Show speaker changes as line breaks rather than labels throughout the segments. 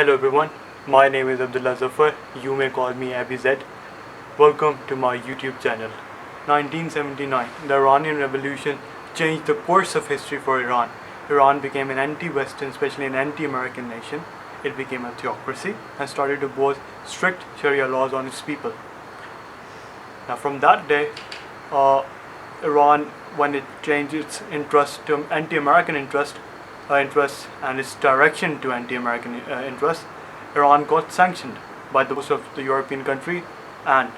Hello everyone, my name is Abdullah Zafar, you may call me ABZ. Welcome to my YouTube channel. 1979, the Iranian Revolution changed the course of history for Iran. Iran became an anti-Western, especially an anti-American nation. It became a theocracy and started to impose strict Sharia laws on its people. Now from that day, Iran, when it changed its interest to anti-American interests and its direction to anti-American interests, Iran got sanctioned by the most of the European country and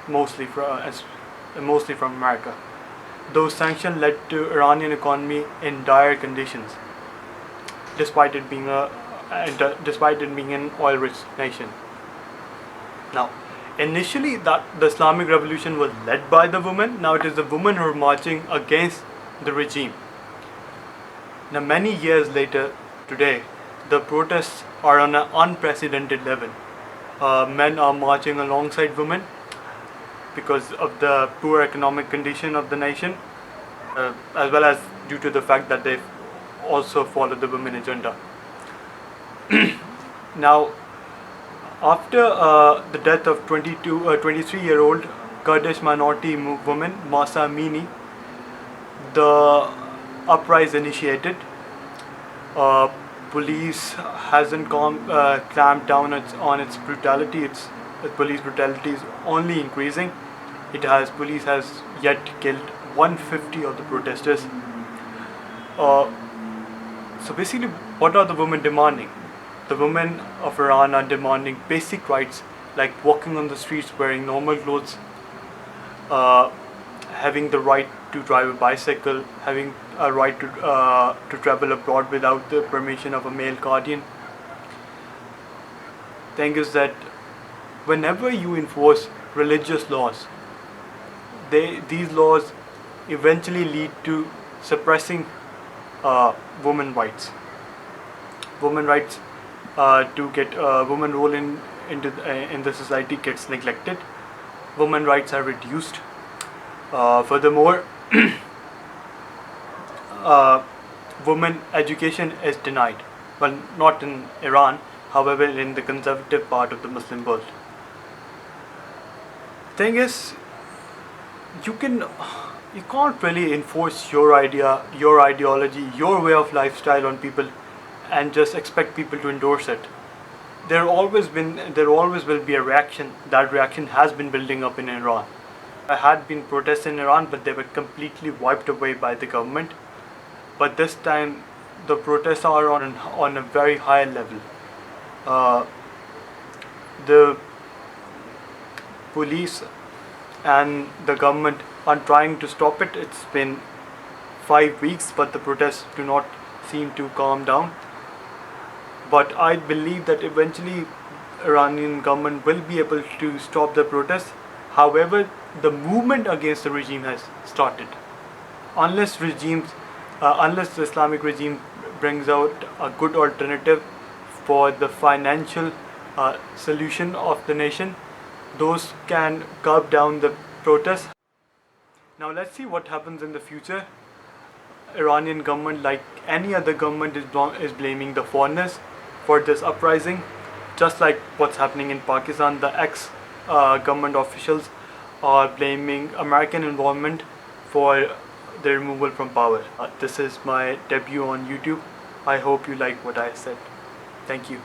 mostly from America. Those sanctions led to Iranian economy in dire conditions, despite it being an oil-rich nation. Now, initially, the Islamic Revolution was led by the women. Now it is the women who are marching against the regime. Now, many years later, today, the protests are on an unprecedented level. Men are marching alongside women because of the poor economic condition of the nation, as well as due to the fact that they also follow the women agenda. Now, after the death of 23-year-old Kurdish minority woman Mahsa Amini, the uprising initiated. Police hasn't clamped down on its brutality. Police brutality is only increasing. Police has yet killed 150 of the protesters. So basically, what are the women demanding? The women of Iran are demanding basic rights like walking on the streets wearing normal clothes, having the right to drive a bicycle, having a right to travel abroad without the permission of a male guardian. Thing is that whenever you enforce religious laws, these laws eventually lead to suppressing women rights. Women rights to get women role in the society gets neglected. Women rights are reduced. Furthermore, women education is denied. Well, not in Iran, however, in the conservative part of the Muslim world. Thing is, you can't really enforce your idea, your ideology, your way of lifestyle on people and just expect people to endorse it. There always will be a reaction. That reaction has been building up in Iran. There had been protests in Iran, but they were completely wiped away by the government. But this time, the protests are on a very high level. The police and the government are trying to stop it. It's been 5 weeks, but the protests do not seem to calm down. But I believe that eventually Iranian government will be able to stop the protests. However, the movement against the regime has started. Unless the Islamic regime brings out a good alternative for the financial solution of the nation, those can curb down the protests. Now let's see what happens in the future. Iranian government, like any other government, is blaming the foreigners for this uprising, just like what's happening in Pakistan. The ex-government officials are blaming American involvement for the removal from power. This is my debut on YouTube. I hope you like what I said. Thank you.